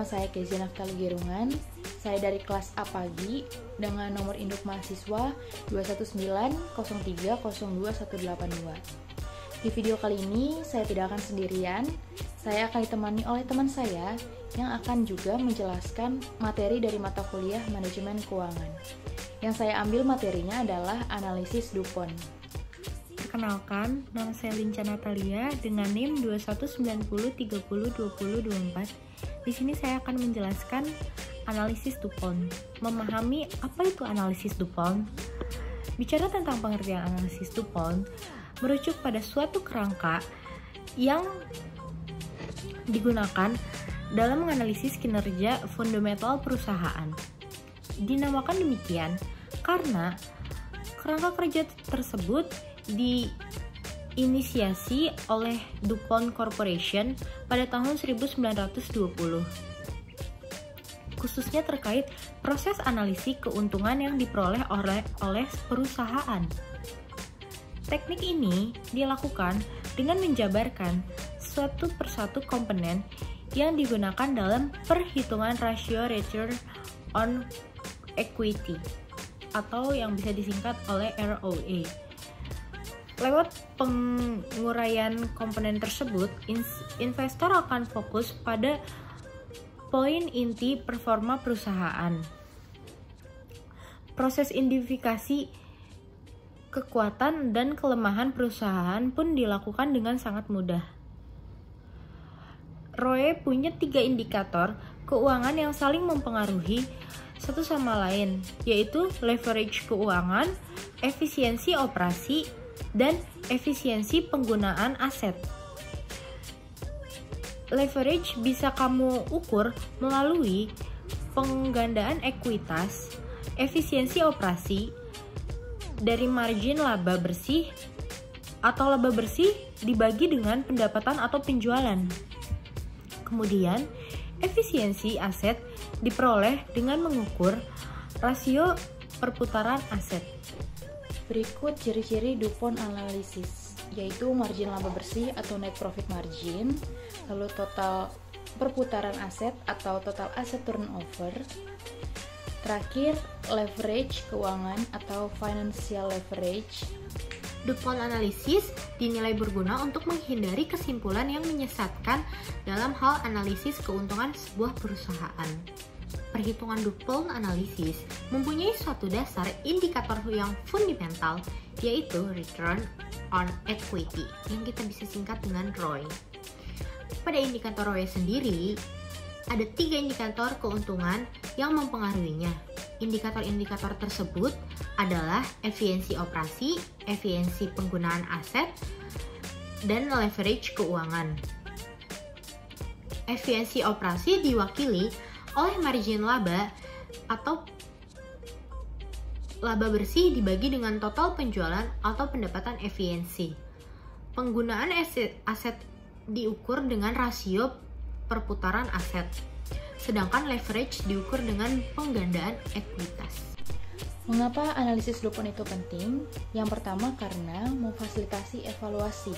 nama saya Kezia Naftali Gerungan. Saya dari kelas A pagi dengan nomor induk mahasiswa 21903021182. Di video kali ini saya tidak akan sendirian. Saya akan ditemani oleh teman saya yang akan juga menjelaskan materi dari mata kuliah Manajemen Keuangan. Yang saya ambil materinya adalah analisis DuPont. Perkenalkan, nama saya Linca Natalia dengan NIM 2190302024. Di sini saya akan menjelaskan analisis DuPont. Memahami apa itu analisis DuPont? Bicara tentang pengertian analisis DuPont, merujuk pada suatu kerangka yang digunakan dalam menganalisis kinerja fundamental perusahaan. Dinamakan demikian karena kerangka kerja tersebut diinisiasi oleh DuPont Corporation pada tahun 1920, khususnya terkait proses analisis keuntungan yang diperoleh oleh perusahaan. Teknik ini dilakukan dengan menjabarkan satu persatu komponen yang digunakan dalam perhitungan rasio return on equity atau yang bisa disingkat oleh ROE. Lewat penguraian komponen tersebut, investor akan fokus pada poin inti performa perusahaan. Proses identifikasi kekuatan dan kelemahan perusahaan pun dilakukan dengan sangat mudah. ROE punya 3 indikator keuangan yang saling mempengaruhi satu sama lain, yaitu leverage keuangan, efisiensi operasi, dan efisiensi penggunaan aset. Leverage bisa kamu ukur melalui penggandaan ekuitas, efisiensi operasi, dari margin laba bersih atau laba bersih dibagi dengan pendapatan atau penjualan. Kemudian, efisiensi aset diperoleh dengan mengukur rasio perputaran aset. Berikut ciri-ciri DuPont analisis, yaitu margin laba bersih atau net profit margin, lalu total perputaran aset atau total asset turnover, terakhir leverage keuangan atau financial leverage. DuPont analisis dinilai berguna untuk menghindari kesimpulan yang menyesatkan dalam hal analisis keuntungan sebuah perusahaan. Perhitungan DuPont analisis mempunyai suatu dasar indikator yang fundamental, yaitu return on equity, yang kita bisa singkat dengan ROE. Pada indikator ROE sendiri, ada 3 indikator keuntungan yang mempengaruhinya. Indikator-indikator tersebut adalah efisiensi operasi, efisiensi penggunaan aset, dan leverage keuangan. Efisiensi operasi diwakili oleh margin laba atau laba bersih dibagi dengan total penjualan atau pendapatan efisiensi. Penggunaan aset diukur dengan rasio perputaran aset, sedangkan leverage diukur dengan penggandaan ekuitas. Mengapa analisis DuPont itu penting? Yang pertama karena memfasilitasi evaluasi,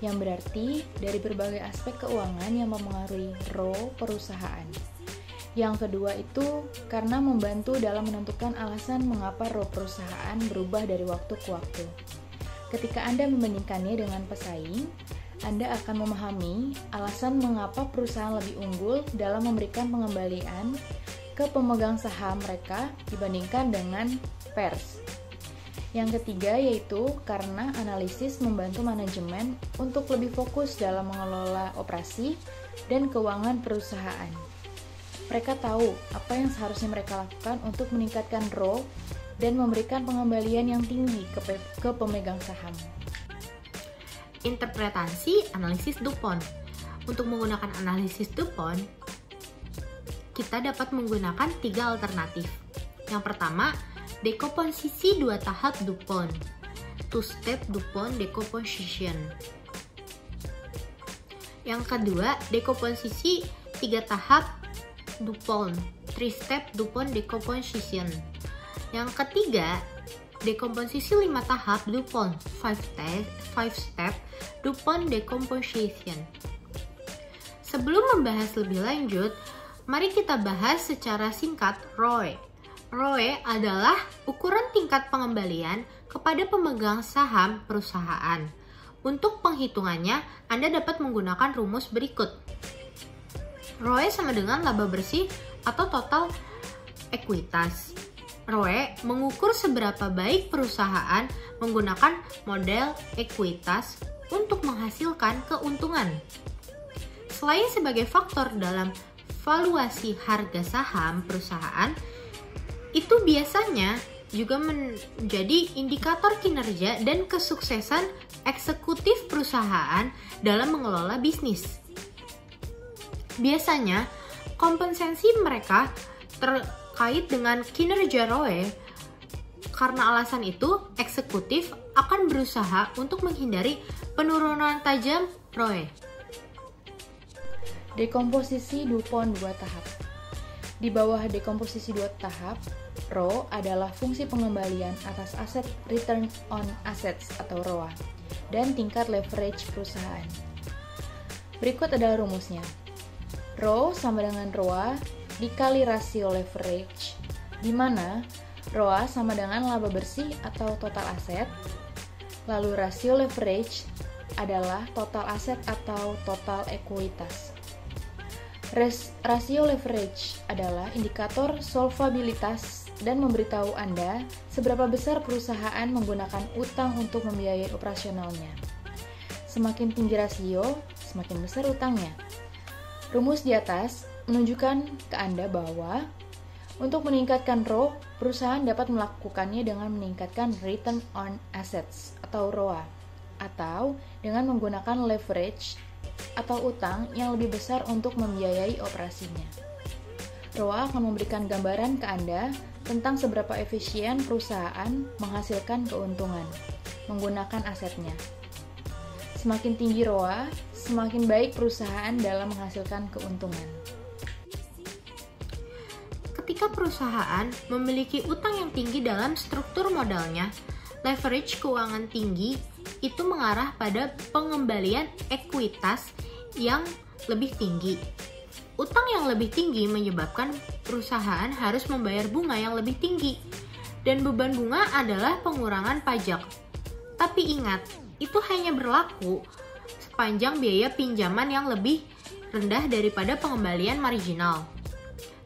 yang berarti dari berbagai aspek keuangan yang mempengaruhi ROE perusahaan. Yang kedua itu karena membantu dalam menentukan alasan mengapa ROE perusahaan berubah dari waktu ke waktu. Ketika Anda membandingkannya dengan pesaing, Anda akan memahami alasan mengapa perusahaan lebih unggul dalam memberikan pengembalian ke pemegang saham mereka dibandingkan dengan peers. Yang ketiga yaitu karena analisis membantu manajemen untuk lebih fokus dalam mengelola operasi dan keuangan perusahaan. Mereka tahu apa yang seharusnya mereka lakukan untuk meningkatkan ROE dan memberikan pengembalian yang tinggi ke pemegang saham. Interpretasi analisis DuPont. Untuk menggunakan analisis DuPont, kita dapat menggunakan 3 alternatif. Yang pertama, dekomposisi 2 tahap DuPont, two-step DuPont decomposition. Yang kedua, dekomposisi 3 tahap DuPont, three-step DuPont decomposition. Yang ketiga, dekomposisi 5 tahap DuPont, five-step DuPont decomposition. Sebelum membahas lebih lanjut, Mari kita bahas secara singkat ROE. ROE adalah ukuran tingkat pengembalian kepada pemegang saham perusahaan. Untuk penghitungannya, Anda dapat menggunakan rumus berikut. ROE sama dengan laba bersih atau total ekuitas. ROE mengukur seberapa baik perusahaan menggunakan model ekuitas untuk menghasilkan keuntungan. Selain sebagai faktor dalam valuasi harga saham perusahaan, itu biasanya juga menjadi indikator kinerja dan kesuksesan eksekutif perusahaan dalam mengelola bisnis. Biasanya, kompensasi mereka terkait dengan kinerja ROE. Karena alasan itu, eksekutif akan berusaha untuk menghindari penurunan tajam ROE. Dekomposisi DuPont 2 tahap. Di bawah dekomposisi 2 tahap, ROE adalah fungsi pengembalian atas aset return on assets atau ROA dan tingkat leverage perusahaan. Berikut adalah rumusnya. ROE sama dengan ROA dikali rasio leverage, di mana ROA sama dengan laba bersih atau total aset, lalu rasio leverage adalah total aset atau total ekuitas. Rasio leverage adalah indikator solvabilitas dan memberitahu Anda seberapa besar perusahaan menggunakan utang untuk membiayai operasionalnya. Semakin tinggi rasio, semakin besar utangnya. Rumus di atas menunjukkan ke Anda bahwa untuk meningkatkan ROE, perusahaan dapat melakukannya dengan meningkatkan return on assets atau ROA, atau dengan menggunakan leverage atau utang yang lebih besar untuk membiayai operasinya. ROA akan memberikan gambaran ke Anda tentang seberapa efisien perusahaan menghasilkan keuntungan menggunakan asetnya. Semakin tinggi ROA, semakin baik perusahaan dalam menghasilkan keuntungan. Ketika perusahaan memiliki utang yang tinggi dalam struktur modalnya, leverage keuangan tinggi itu mengarah pada pengembalian ekuitas yang lebih tinggi. Utang yang lebih tinggi menyebabkan perusahaan harus membayar bunga yang lebih tinggi, dan beban bunga adalah pengurangan pajak. Tapi ingat, itu hanya berlaku sepanjang biaya pinjaman yang lebih rendah daripada pengembalian marginal.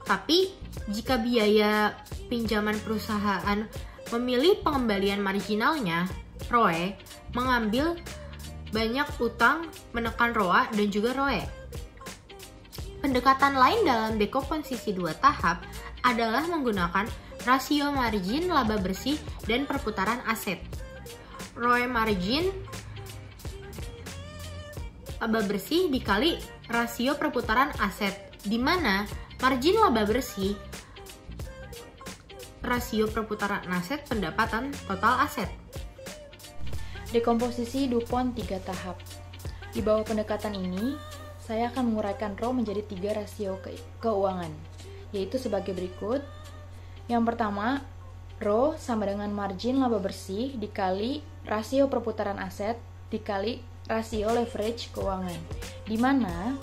Tapi, jika biaya pinjaman perusahaan memilih pengembalian marginalnya, ROE mengambil banyak utang menekan ROA dan juga ROE. Pendekatan lain dalam dekomposisi 2 tahap adalah menggunakan rasio margin laba bersih dan perputaran aset. ROE margin laba bersih dikali rasio perputaran aset, di mana margin laba bersih rasio perputaran aset pendapatan total aset. Dekomposisi DuPont 3 tahap. Di bawah pendekatan ini, saya akan menguraikan ROE menjadi 3 rasio keuangan, yaitu sebagai berikut. Yang pertama, ROE sama dengan margin laba bersih dikali rasio perputaran aset dikali rasio leverage keuangan, di mana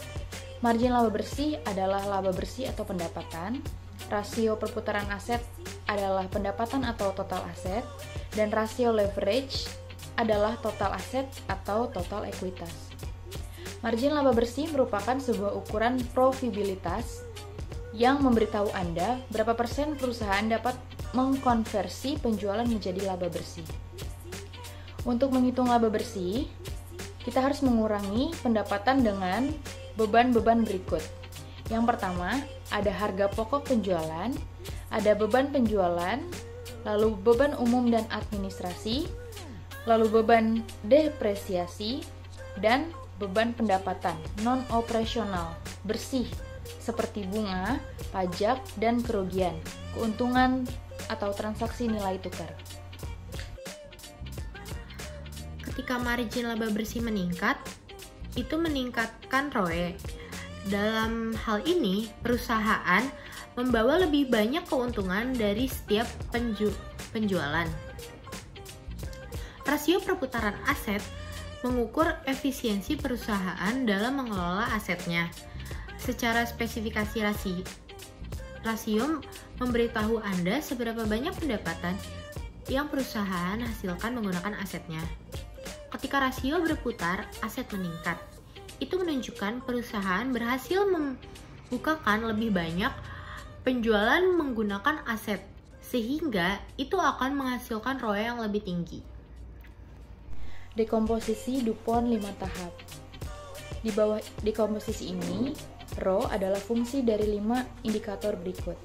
margin laba bersih adalah laba bersih atau pendapatan, rasio perputaran aset adalah pendapatan atau total aset, dan rasio leverage adalah total aset atau total ekuitas. Margin laba bersih merupakan sebuah ukuran profitabilitas yang memberitahu Anda berapa persen perusahaan dapat mengkonversi penjualan menjadi laba bersih. Untuk menghitung laba bersih, kita harus mengurangi pendapatan dengan beban-beban berikut. Yang pertama, ada harga pokok penjualan, ada beban penjualan, lalu beban umum dan administrasi, lalu beban depresiasi, dan beban pendapatan non-operasional bersih seperti bunga, pajak, dan kerugian, keuntungan atau transaksi nilai tukar. Ketika margin laba bersih meningkat, itu meningkatkan ROE. Dalam hal ini, perusahaan membawa lebih banyak keuntungan dari setiap penjualan. Rasio perputaran aset mengukur efisiensi perusahaan dalam mengelola asetnya. Secara spesifikasi rasio memberitahu Anda seberapa banyak pendapatan yang perusahaan hasilkan menggunakan asetnya. Ketika rasio berputar, aset meningkat. Itu menunjukkan perusahaan berhasil membukakan lebih banyak penjualan menggunakan aset, sehingga itu akan menghasilkan ROE yang lebih tinggi. Dekomposisi DuPont 5 tahap. Di bawah dekomposisi ini, ROE adalah fungsi dari 5 indikator berikut.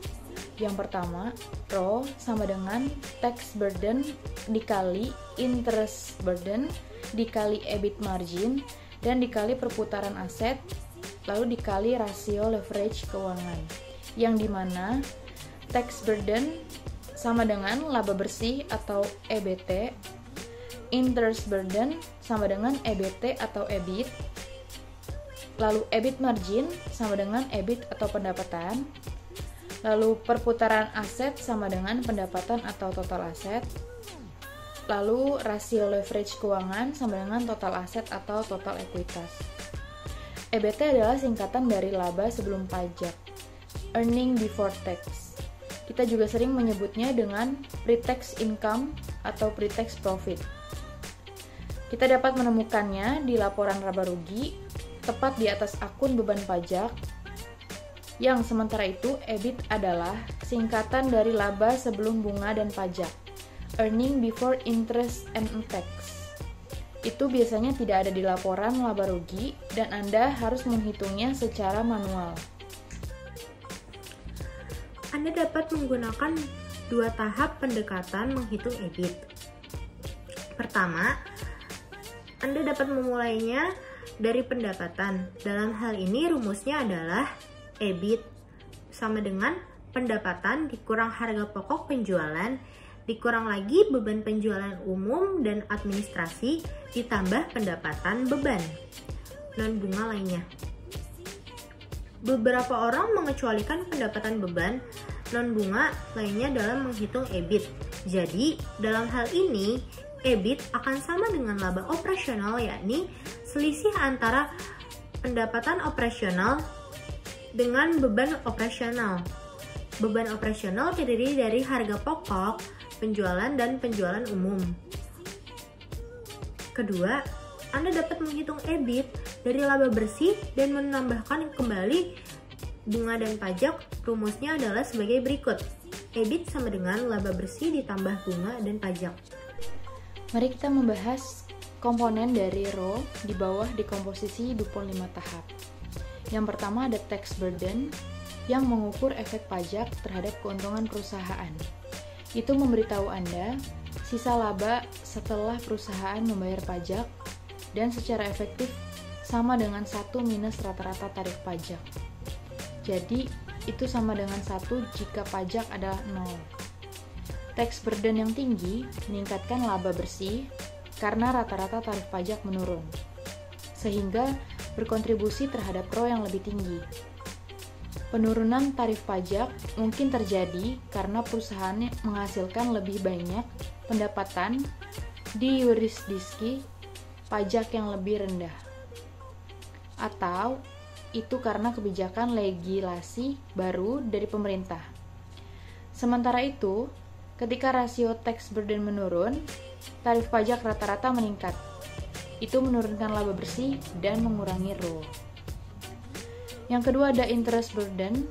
Yang pertama, ROE sama dengan tax burden dikali interest burden dikali EBIT margin dan dikali perputaran aset, lalu dikali rasio leverage keuangan, yang dimana tax burden sama dengan laba bersih atau EBT, interest burden sama dengan EBT atau EBIT, lalu EBIT margin sama dengan EBIT atau pendapatan, lalu perputaran aset sama dengan pendapatan atau total aset, lalu rasio leverage keuangan sama dengan total aset atau total ekuitas. EBT adalah singkatan dari laba sebelum pajak, earning before tax. Kita juga sering menyebutnya dengan pre-tax income atau pre-tax profit. Kita dapat menemukannya di laporan laba rugi, tepat di atas akun beban pajak, yang sementara itu EBIT adalah singkatan dari laba sebelum bunga dan pajak, earning before interest and tax. Itu biasanya tidak ada di laporan laba rugi dan Anda harus menghitungnya secara manual. Anda dapat menggunakan 2 tahap pendekatan menghitung EBIT. Pertama, Anda dapat memulainya dari pendapatan. Dalam hal ini rumusnya adalah EBIT sama dengan pendapatan dikurang harga pokok penjualan, dikurang lagi beban penjualan umum dan administrasi, ditambah pendapatan beban non bunga lainnya. Beberapa orang mengecualikan pendapatan beban non bunga lainnya dalam menghitung EBIT. Jadi, dalam hal ini, EBIT akan sama dengan laba operasional, yakni selisih antara pendapatan operasional dengan beban operasional. Beban operasional terdiri dari harga pokok, penjualan, dan penjualan umum. Kedua, Anda dapat menghitung EBIT dari laba bersih dan menambahkan kembali bunga dan pajak. Rumusnya adalah sebagai berikut. EBIT sama dengan laba bersih ditambah bunga dan pajak. Mari kita membahas komponen dari ROE di bawah dekomposisi DuPont 5 tahap. Yang pertama ada tax burden yang mengukur efek pajak terhadap keuntungan perusahaan. Itu memberitahu Anda sisa laba setelah perusahaan membayar pajak dan secara efektif sama dengan 1 minus rata-rata tarif pajak. Jadi, itu sama dengan 1 jika pajak adalah 0. Tax burden yang tinggi meningkatkan laba bersih karena rata-rata tarif pajak menurun, sehingga berkontribusi terhadap ROE yang lebih tinggi. Penurunan tarif pajak mungkin terjadi karena perusahaan menghasilkan lebih banyak pendapatan di yurisdiksi pajak yang lebih rendah. Atau itu karena kebijakan legislasi baru dari pemerintah. Sementara itu, ketika rasio tax burden menurun, tarif pajak rata-rata meningkat. Itu menurunkan laba bersih dan mengurangi ROE. Yang kedua ada interest burden,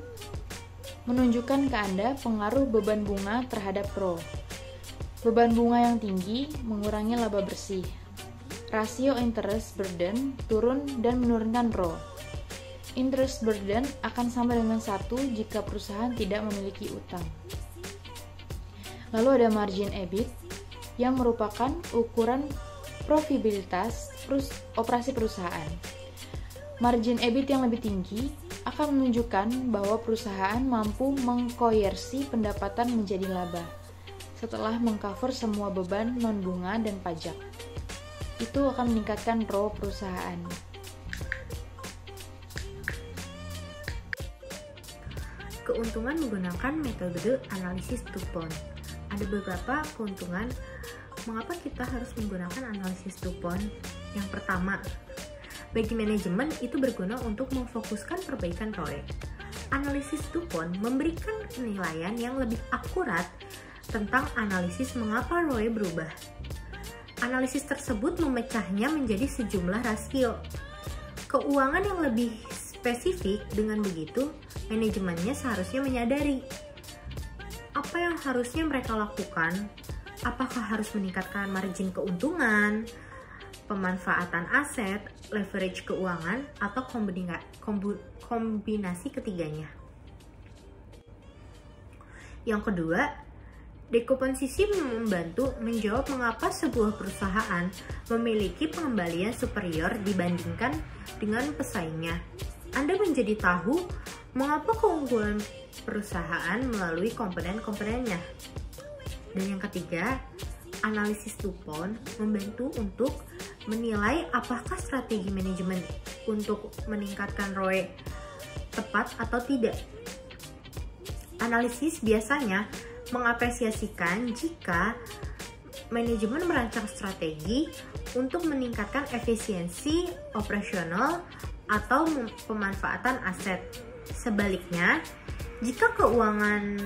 menunjukkan ke Anda pengaruh beban bunga terhadap ROE. Beban bunga yang tinggi mengurangi laba bersih. Rasio interest burden turun dan menurunkan ROE. Interest burden akan sama dengan 1 jika perusahaan tidak memiliki utang. Lalu ada margin EBIT yang merupakan ukuran profitabilitas operasi perusahaan. Margin EBIT yang lebih tinggi akan menunjukkan bahwa perusahaan mampu mengkoersi pendapatan menjadi laba setelah mengcover semua beban non-bunga dan pajak. Itu akan meningkatkan ROE perusahaan. Keuntungan menggunakan metode analisis DuPont. Ada beberapa keuntungan mengapa kita harus menggunakan analisis DuPont. Yang pertama, bagi manajemen itu berguna untuk memfokuskan perbaikan ROE. Analisis DuPont memberikan penilaian yang lebih akurat tentang analisis mengapa ROE berubah. Analisis tersebut memecahnya menjadi sejumlah rasio keuangan yang lebih spesifik. Dengan begitu, manajemennya seharusnya menyadari apa yang harusnya mereka lakukan. Apakah harus meningkatkan margin keuntungan, pemanfaatan aset, leverage keuangan, atau kombinasi ketiganya. Yang kedua, dekomposisi membantu menjawab mengapa sebuah perusahaan memiliki pengembalian superior dibandingkan dengan pesaingnya. Anda menjadi tahu mengapa keunggulan perusahaan melalui komponen-komponennya. Dan yang ketiga, analisis DuPont membantu untuk menilai apakah strategi manajemen untuk meningkatkan ROE tepat atau tidak. Analisis biasanya mengapresiasikan jika manajemen merancang strategi untuk meningkatkan efisiensi operasional atau pemanfaatan aset. Sebaliknya, jika keuangan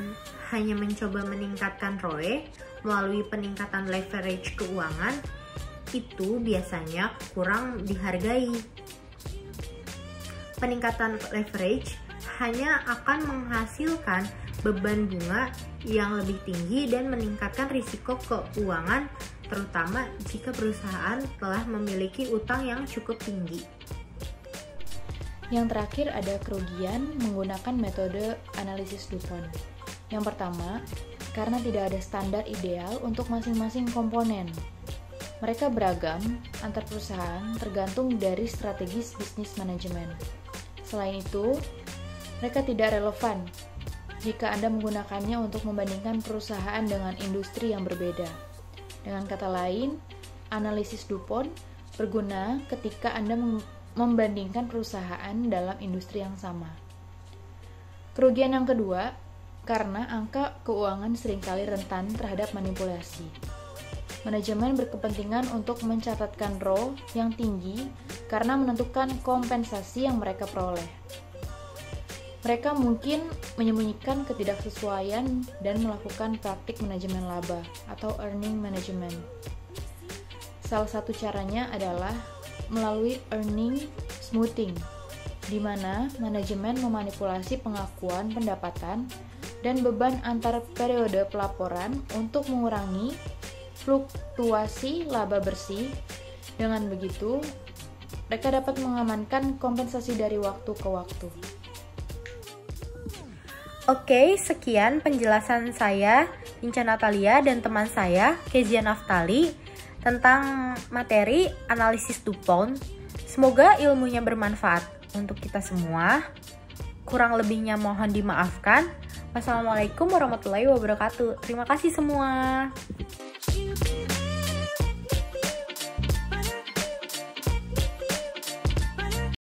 hanya mencoba meningkatkan ROE melalui peningkatan leverage keuangan, itu biasanya kurang dihargai. Peningkatan leverage hanya akan menghasilkan beban bunga yang lebih tinggi dan meningkatkan risiko keuangan, terutama jika perusahaan telah memiliki utang yang cukup tinggi. Yang terakhir ada kerugian menggunakan metode analisis DuPont. Yang pertama, karena tidak ada standar ideal untuk masing-masing komponen. Mereka beragam antar perusahaan tergantung dari strategis bisnis manajemen. Selain itu, mereka tidak relevan jika Anda menggunakannya untuk membandingkan perusahaan dengan industri yang berbeda. Dengan kata lain, analisis DuPont berguna ketika Anda membandingkan perusahaan dalam industri yang sama. Kerugian yang kedua, karena angka keuangan seringkali rentan terhadap manipulasi. Manajemen berkepentingan untuk mencatatkan ROE yang tinggi karena menentukan kompensasi yang mereka peroleh. Mereka mungkin menyembunyikan ketidaksesuaian dan melakukan praktik manajemen laba atau earning management. Salah satu caranya adalah melalui earning smoothing, di mana manajemen memanipulasi pengakuan pendapatan dan beban antar periode pelaporan untuk mengurangi fluktuasi laba bersih. Dengan begitu, mereka dapat mengamankan kompensasi dari waktu ke waktu. Oke, sekian penjelasan saya, Inca Natalia, dan teman saya, Kezia Naftali, tentang materi analisis DuPont. Semoga ilmunya bermanfaat untuk kita semua. Kurang lebihnya mohon dimaafkan. Wassalamualaikum warahmatullahi wabarakatuh. Terima kasih semua.